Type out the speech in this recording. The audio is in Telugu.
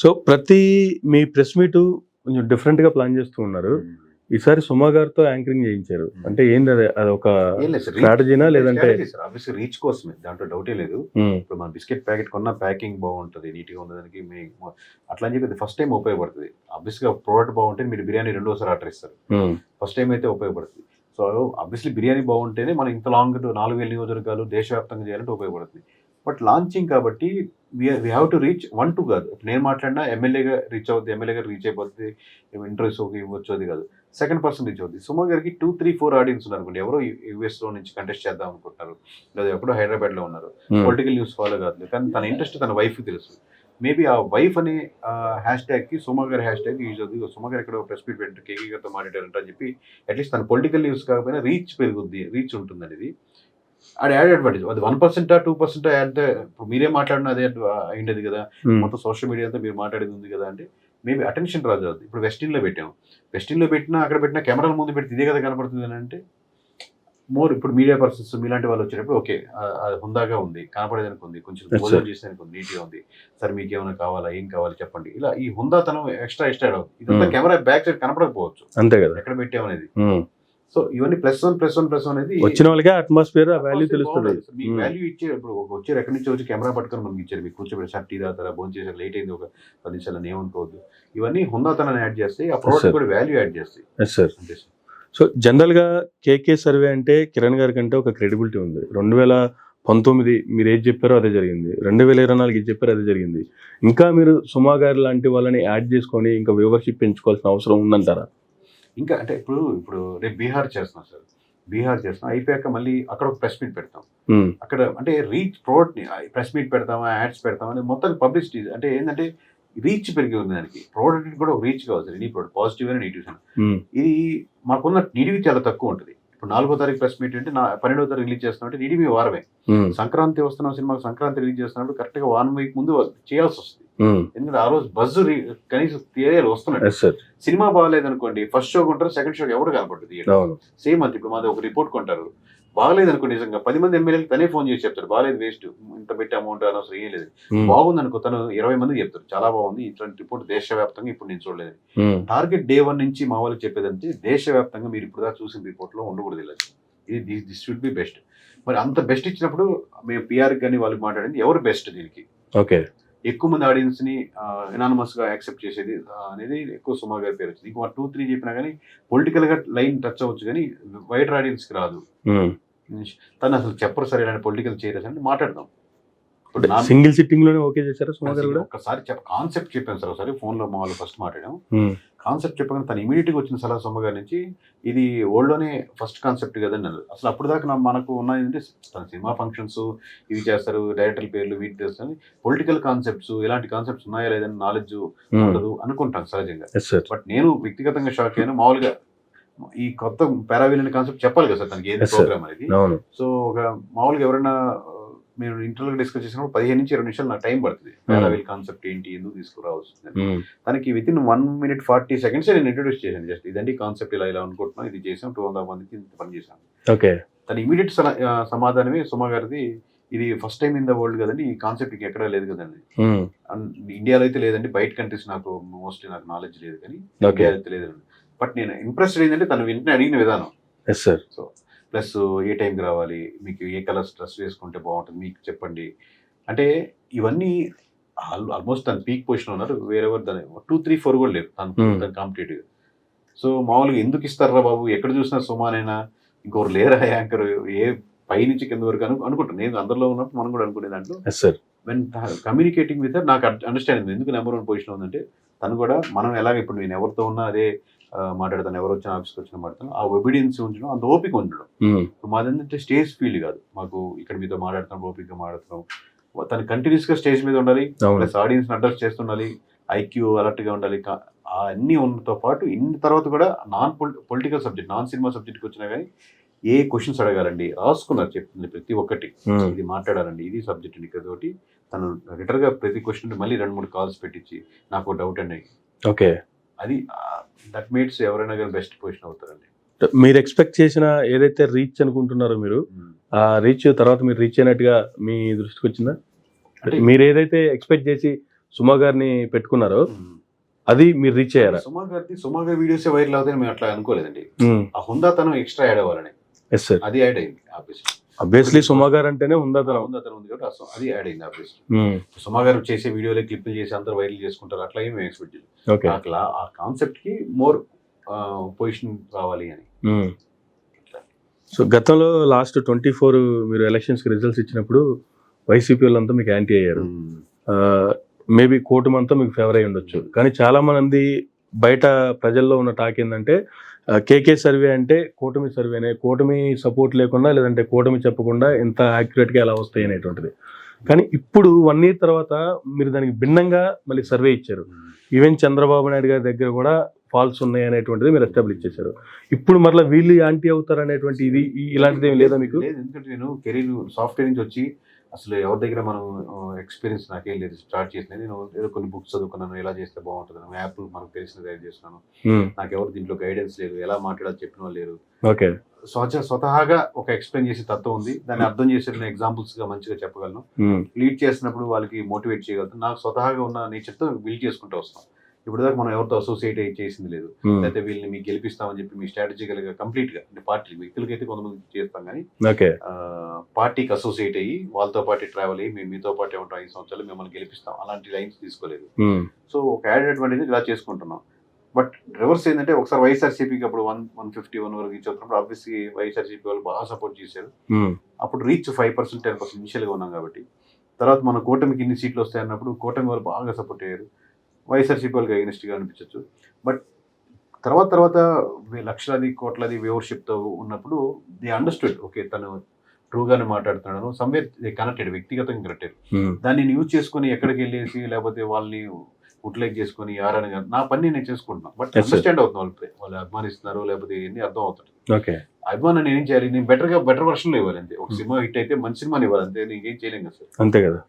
సో ప్రతి మీ ప్రెస్ మీట్ కొంచెం డిఫరెంట్ గా ప్లాన్ చేస్తూ ఉన్నారు. ఈసారి సుమా గారితో యాంకరింగ్ చేయించారు. అంటే ఏంది అది ఒక స్ట్రాటజీనా లేదంటే ఆబ్వియస్లీ రీచ్ కోసమే, దాంట్లో డౌటే లేదు. ఇప్పుడు మన బిస్కెట్ ప్యాకెట్ కొన్న ప్యాకింగ్ బాగుంటుంది, నీట్ గా ఉన్నదానికి అట్లా అని చెప్పి ఫస్ట్ టైం ఉపయోగపడుతుంది. ఆబ్వియస్ గా ప్రోడక్ట్ బాగుంటే మీరు బిర్యానీ రెండోసారి ఆర్డర్ ఇస్తారు. ఫస్ట్ టైం అయితే ఉపయోగపడుతుంది. సో ఆబ్వియస్లీ బిర్యానీ బాగుంటేనే మనం ఇంత లాంగ్ 4,000 నియోజకవర్గాలు దేశవ్యాప్తంగా చేయాలంటే ఉపయోగపడుతుంది. బట్ లాంచింగ్ కాబట్టి వీ హ్యావ్ టు రీచ్ 1-2 కాదు. నేను మాట్లాడినా ఎమ్మెల్యేగా రీచ్ అవుతుంది, ఎమ్మెల్యేగా రీచ్ అయిపోతుంది, ఇంటర్వ్యూస్ ఇవ్వచ్చు, అది కాదు. సెకండ్ పర్సన్ రీచ్ అవుతుంది. సుమా గారికి 2-3-4 ఆడియన్స్ ఉన్నారు అనుకోండి. ఎవరో యూఎస్లో నుంచి కంటెస్ట్ చేద్దాం అనుకుంటున్నారు, లేదా ఎప్పుడో హైదరాబాద్లో ఉన్నారు, పొలిటికల్ న్యూస్ ఫాలో కాదు, కానీ తన ఇంట్రెస్ట్ తన వైఫ్కి తెలుసు. మేబీ ఆ వైఫ్ అనే హ్యాష్ ట్యాగ్కి సుమా గారి హ్యాష్ ట్యాగ్ యూజ్ అవుతుంది. సుమా గారు ఎక్కడ ప్రెస్ మీట్ పెట్టి కేకే గారితో మాట్లాడారంట అని చెప్పి అట్లీస్ట్ తన పొలిటికల్ న్యూస్ కాకపోయినా రీచ్ పెరుగుద్ది, రీచ్ ఉంటుంది అనేది. అది యాడ్ అడ్వాంటేజ్. అది 1% 2% యాడ్. ఇప్పుడు మీరే మాట్లాడిన అదే అయిండేది కదా, మొత్తం సోషల్ మీడియా అంతా మీరు మాట్లాడేది ఉంది కదా అంటే మేబీ అటెన్షన్ రాజు అవుతుంది. ఇప్పుడు వెస్టిన్లో పెట్టాం, వెస్టిన్లో పెట్టినా అక్కడ పెట్టినా కెమెరాల ముందు పెడితే ఇదే కదా కనపడుతుంది అని అంటే మోర్ ఇప్పుడు మీడియా పర్సన్స్ మీలాంటి వాళ్ళు వచ్చేటప్పుడు ఓకే అది హుందాగా ఉంది, కనపడేదానికి ఉంది, కొంచెం భోజనం చేసేదానికి ఉంది, నీట్గా ఉంది, సార్ మీకు ఏమైనా కావాలా, ఏం కావాలి చెప్పండి, ఇలా ఈ హుందాతనం ఎక్స్ట్రా అవుతుంది. ఇదంతా కెమెరా బ్యాక్ సైడ్ కనపడకపోవచ్చు, అంతే కదా ఎక్కడ పెట్టామనేది. సో ఇవన్నీ +1 అనేది వచ్చిన వాళ్ళకి అట్మాస్ఫియర్ వాల్యూ తెలుస్తుంది. మీకు వాల్యూ ఇచ్చే ఇప్పుడు వచ్చారు, ఎక్కడి నుంచి వచ్చి కెమెరా పట్టుకొని మనకి ఇచ్చారు, మీకు కూర్చోబెట్టి సార్ టీ తాగుతారా, భోజనం చేశారు, లేట్ అయింది ఒక 10 నిమిషాలు ఏమనుకోవద్దు, ఇవన్నీ హుందాతనాన్ని యాడ్ చేస్తాయి, ఆ ప్రోడక్ట్ కూడా వాల్యూ యాడ్ చేస్తాయి. అంతే సార్. సో జనరల్ గా కేకే సర్వే అంటే కిరణ్ గారి కంటే ఒక క్రెడిబిలిటీ ఉంది. 2019 మీరు ఏది చెప్పారో అదే జరిగింది, 2024 ఏది చెప్పారో అదే జరిగింది. ఇంకా మీరు సుమా గారి లాంటి వాళ్ళని యాడ్ చేసుకొని ఇంకా వ్యూవర్షిప్ పెంచుకోవాల్సిన అవసరం ఉందంటారా? ఇంకా అంటే ఇప్పుడు రేపు బీహార్ చేస్తున్నాం సార్, బీహార్ చేస్తున్నాం అయిపోయాక మళ్ళీ అక్కడ ఒక ప్రెస్ మీట్ పెడతాం. అక్కడ అంటే రీచ్ ప్రోడక్ట్ ని ప్రెస్ మీట్ పెడతామా, యాడ్స్ పెడతామా అని మొత్తం పబ్లిసిటీ అంటే ఏంటంటే రీచ్ పెరిగి ఉంది దానికి. ప్రోడక్ట్ కూడా ఒక రీచ్ కావాలి సార్, ఎనీ ప్రోడక్ట్ పాజిటివ్ అని నెగిటివ్స్ అని. ఇది మాకున్న నిడివి చాలా తక్కువ ఉంటుంది. ఇప్పుడు 4వ తారీఖు ప్రెస్ మీట్ అంటే 12వ తారీఖు రిలీజ్ చేస్తున్నాం అంటే నిడివి వారమే. సంక్రాంతి వస్తున్న సినిమాకి సంక్రాంతి రిలీజ్ చేస్తున్నప్పుడు కరెక్ట్ గా 1 వీక్ ముందు చేయాల్సి వస్తుంది. ఎందుకంటే ఆ రోజు బజ్ కనీసం థియేటర్ వస్తున్నాడు. సినిమా బాగాలేదు అనుకోండి, ఫస్ట్ షో కొంటారు, సెకండ్ షో ఎవరు కనపడుతుంది. సేమ్ అంతే. ఇప్పుడు మాది ఒక రిపోర్ట్ కొంటారు, బాగలేదు అనుకో, నిజంగా 10 మంది ఎమ్మెల్యేలు తనే ఫోన్ చేసి చెప్తారు బాగాలేదు, వేస్ట్, ఇంత పెట్టి అమౌంట్ అనవసరం, ఏం లేదు. బాగుంది అనుకో, తను 20 మందికి చెప్తారు చాలా బాగుంది, ఇట్లాంటి రిపోర్ట్ దేశవ్యాప్తంగా ఇప్పుడు నేను చూడలేదు. టార్గెట్ డే 1 నుంచి మా వాళ్ళకి చెప్పేదంటే దేశవ్యాప్తంగా మీరు ఇప్పుడు చూసిన రిపోర్ట్ లో ఉండకూడదు, ఇలా ఇది దిస్ షుడ్ బి బెస్ట్. మరి అంత బెస్ట్ ఇచ్చినప్పుడు మేము పిఆర్ కానీ వాళ్ళకి మాట్లాడింది ఎవరు బెస్ట్ దీనికి, ఓకే ఎక్కువ మంది ఆడియన్స్ ని ఎనానమస్ గా యాక్సెప్ట్ చేసేది అనేది ఎక్కువ సుమా గారి పేరు వచ్చింది. ఇంకో 2-3 చెప్పినా కానీ పొలిటికల్ గా లైన్ టచ్ అవ్వచ్చు కానీ వైడర్ ఆడియన్స్ కి రాదు. తను అసలు చెప్పరు సరే ఇలాంటి పొలిటికల్ చేయరస్ అంటే మాట్లాడదాం. సింగిల్ సిట్టింగ్ లోనే ఓకే చేశారు సుమా గారు కూడా. ఒకసారి కాన్సెప్ట్ చెప్పాను సార్, ఒకసారి ఫోన్ లో మా వాళ్ళు ఫస్ట్ మాట్లాడాం. కాన్సెప్ట్ చెప్పగానే తను ఇమీడియట్ గా వచ్చిన సలహా సుమ గారి నుంచి, ఇది వరల్డ్ లోనే ఫస్ట్ కాన్సెప్ట్ కదండి అన్నారు. అసలు అప్పుడు దాకా మనకు ఉన్నాయంటే తన సినిమా ఫంక్షన్స్ ఇవి చేస్తారు, డైరెక్టర్ పేర్లు వీటి చేస్తారు, పొలిటికల్ కాన్సెప్ట్స్ ఇలాంటి కాన్సెప్ట్స్ ఉన్నాయా లేదని నాలెడ్జ్ ఉండదు అనుకుంటాను సహజంగా. బట్ నేను వ్యక్తిగతంగా షాక్ అయ్యాను. మామూలుగా ఈ కొత్త పారావిలన్ కాన్సెప్ట్ చెప్పాలి కదా సార్ తనకి, ఏది ప్రోగ్రామ్ అనేది. సో ఒక మామూలుగా ఎవరైనా మీరు ఇంటర్వ్యూలో డిస్కస్ చేసినప్పుడు 15 నుంచి 20 నిమిషాలు నాకు టైం పడుతుంది. పారావిల్ కాన్సెప్ట్ ఏంటి, ఎందుకు తీసుకురావాల్సింది తనకి వితిన్ 1 minute 40 seconds నేను ఇంట్రొడ్యూస్ చేశాను. జస్ట్ ఇదండి కాన్సెప్ట్, ఇలా అనుకుంటున్నాం, ఇది చేసాం, 200 మందికి ఇంత పని చేశాను. తన ఇమీడియట్ సమాధానమే సుమా గారిది, ఇది first time in the world కదండి, ఈ కాన్సెప్ట్ ఎక్కడా లేదు కదండి, ఇండియాలో అయితే లేదండి, బయట కంట్రీస్ నాకు మోస్ట్లీ నాకు నాలెడ్జ్ లేదు కానీ ఇండియాలో అయితే లేదండి. బట్ నేను ఇంప్రెస్డ్ ఏంటంటే తను వెంటనే అడిగిన విధానం. సో ప్లస్ ఏ టైంకి రావాలి, మీకు ఏ కలర్స్ డ్రెస్ వేసుకుంటే బాగుంటుంది మీకు చెప్పండి అంటే ఇవన్నీ ఆల్మోస్ట్ తను పీక్ పొజిషన్ ఉన్నారు. వేరెవర్ దాని 2-3-4 కూడా లేరు తను కాంపిటేటివ్. సో మామూలుగా ఎందుకు ఇస్తారా బాబు, ఎక్కడ చూసినా సుమానైనా ఇంకొకరు లేరా యాంకర్, ఏ పై నుంచి కింద వరకు అనుకుంటాను నేను. అందరిలో ఉన్నప్పుడు మనం కూడా అనుకునే దాంట్లో వెన్ కమ్యూనికేటింగ్ విత్ నాకు అండర్స్టాండింగ్ ఎందుకు నెంబర్ 1 పొజిషన్ ఉందంటే తను కూడా మనం ఎలాగ ఇప్పుడు నేను ఎవరితో ఉన్నా అదే మాట్లాడతాను, ఎవరు వచ్చిన ఆఫీస్కి వచ్చిన మాట్లాడతాను, ఆ ఒబీడియన్స్ ఉంచడం, అంత ఓపిక ఉండడం. ఇప్పుడు మాదంటే స్టేజ్ ఫీల్డ్ కాదు, మాకు ఇక్కడ మీతో మాట్లాడుతున్నాం, ఓపిక మాట్లాడుతున్నాం. తను కంటిన్యూస్ గా స్టేజ్ మీద ఉండాలి, ప్లస్ ఆడియన్స్ అడ్రస్ చేస్తుండాలి, ఐక్యూ అలర్ట్ గా ఉండాలి, అన్నీ ఉన్నతో పాటు ఇన్ని తర్వాత కూడా non political subject, non cinema సబ్జెక్ట్కి వచ్చినా కానీ ఏ క్వశ్చన్స్ అడగాలండి రాసుకున్నారు, చెప్తుంది ప్రతి ఒక్కటి, ఇది మాట్లాడాలండి, ఇది సబ్జెక్ట్ అండి కాబట్టి తను రిటర్న్ గా ప్రతి క్వశ్చన్ మళ్ళీ 2-3 calls పెట్టించి నాకు డౌట్ అండి, ఓకే అది దట్ మీన్స్ ఎవరైనా కానీ బెస్ట్ పొజిషన్ అవుతారండి. మీరు ఎక్స్పెక్ట్ చేసిన ఏదైతే రీచ్ అనుకుంటున్నారో మీరు ఆ రీచ్ తర్వాత మీరు రీచ్ అయినట్టుగా మీ దృష్టికి వచ్చిందా? అంటే మీరు ఏదైతే ఎక్స్పెక్ట్ చేసి సుమా గారిని పెట్టుకున్నారో అది మీరు రీచ్ అయ్యారా? సుమా గారి వీడియోస్ వైరల్ అవుతాయని మేము అట్లా అనుకోలేదండి. ఆ హుందాతనం ఎక్స్ట్రా యాడ్ అవ్వాలని ఎస్ సార్, అది యాడ్ అయింది. ఆబ్వియస్లీ సుమా గారు అంటేనే హుందాతనం ఉంది కాబట్టి అది యాడ్ అయింది. ఆబ్వియస్లీ సుమా గారు చేసే వీడియోలో క్లిప్లు చేసి అందరూ వైరల్ చేసుకుంటారు, అట్లా ఏమి ఎక్స్పెక్ట్ చేయలేదు. ఓకే, అట్లా ఆ కాన్సెప్ట్ కి మోర్ పొజిషన్ రావాలి అని. సో గతంలో లాస్ట్ 24 మీరు ఎలక్షన్స్ కి రిజల్ట్స్ ఇచ్చినప్పుడు వైసీపీ వాళ్ళంతా మీకు యాంటీ అయ్యారు. మేబీ కూటమి అంతా మీకు ఫేవర్ అయి ఉండొచ్చు, కానీ చాలా మంది బయట ప్రజల్లో ఉన్న టాక్ ఏంటంటే కేకే సర్వే అంటే కూటమి సర్వేనే, కూటమి సపోర్ట్ లేకుండా లేదంటే కూటమి చెప్పకుండా ఎంత యాక్యురేట్గా ఎలా వస్తాయి అనేటువంటిది. కానీ ఇప్పుడు 1 year తర్వాత మీరు దానికి భిన్నంగా మళ్ళీ సర్వే ఇచ్చారు. ఈవెన్ చంద్రబాబు నాయుడు గారి దగ్గర కూడా ఫాల్స్ ఉన్నాయి అనేటువంటిది మీరు ఎస్టాబ్లిష్ చేశారు. ఇప్పుడు మరలా వీళ్ళు యాంటీ అవుతారు అనేటువంటి ఇది ఇలాంటిది ఏమి లేదా మీకు? లేదు, ఎందుకంటే నేను కెరీర్ సాఫ్ట్వేర్ నుంచి వచ్చి అసలు ఎవరి దగ్గర మనం ఎక్స్పీరియన్స్ నాకేం లేదు. స్టార్ట్ చేసిన నేను ఏదో కొన్ని బుక్స్ చదువుకున్నాను, ఎలా చేస్తే బాగుంటుంది, యాప్ మనకు తెలిసిన తయారు చేస్తున్నాను. నాకు ఎవరు దీంట్లో గైడెన్స్ లేదు, ఎలా మాట్లాడాలి చెప్పిన వాళ్ళు లేరు. ఓకే, స్వతహాగా ఒక ఎక్స్ప్లెయిన్ చేసే తత్వం ఉంది, దాన్ని అర్థం చేసిన ఎగ్జాంపుల్స్ గా మంచిగా చెప్పగలను. లీడ్ చేసినప్పుడు వాళ్ళకి మోటివేట్ చేయగలుగుతాను. నాకు స్వతహాగా ఉన్న నేచర్తో బిల్డ్ చేసుకుంటూ వస్తాం. ఇప్పుడు దాకా మనం ఎవరితో అసోసియేట్ అయ్యి చేసింది లేదు. లేకపోతే వీళ్ళని మీకు గెలిపిస్తామని చెప్పి మీ స్ట్రాటజికల్ గా కంప్లీట్ గా అంటే పార్టీ వ్యక్తులకైతే కొంతమంది చేస్తాం, కానీ పార్టీకి అసోసియేట్ అయ్యి వాళ్ళతో పాటు ట్రావెల్ అయ్యి మేము మీతో పాటు ఉంటాం 5 సంవత్సరాలు మిమ్మల్ని గెలిపిస్తాం అలాంటి లైన్స్ తీసుకోలేదు. సో ఒక యాడ్ అడ్వాంటేజ్ ఇలా చేసుకుంటున్నాం. బట్ రివర్స్ ఏంటంటే ఒకసారి వైఎస్ఆర్సీపీకి అప్పుడు 151 వరకు రీచ్ అవుతున్నప్పుడు ఆబ్వియస్లీ వైఎస్ఆర్సీపీ వాళ్ళు బాగా సపోర్ట్ చేశారు. అప్పుడు రీచ్ 5% 10% ఇనిషియల్ గా ఉన్నాం కాబట్టి. తర్వాత మన కూటమికి ఇన్ని సీట్లు వస్తాయి అన్నప్పుడు కూటమి వాళ్ళు బాగా సపోర్ట్ అయ్యారు. వైఎస్ఆర్సీపీ వాళ్ళకి అగెనిస్ట్ గా అనిపించవచ్చు. బట్ తర్వాత లక్షలాది కోట్లాది వ్యూవర్షిప్ తో ఉన్నప్పుడు దే అండర్స్టూడ్, ఓకే తను ట్రూగానే మాట్లాడుతున్నాను, సమ్వేర్ దే కనెక్టెడ్, వ్యక్తిగతంగా కనెక్టెడ్. దాన్ని యూజ్ చేసుకుని ఎక్కడికి వెళ్ళేసి లేకపోతే వాళ్ళని యూటిలైజ్ చేసుకుని యారని నా పని నేను చేసుకుంటున్నాను. బట్ అండర్స్టాండ్ అవుతుంది వాళ్ళు అభిమానిస్తున్నారు లేకపోతే ఎన్ని అర్థం అవుతుంది. ఓకే, అభిమానం నేనేం చేయాలి, నేను బెటర్ వర్షన్ లో ఇవ్వాలి అంతే. ఒక సినిమా హిట్ అయితే మంచి సినిమాని ఇవ్వాలి అంతే, నేనేం చేయలేం కదా సార్. అంతే కదా.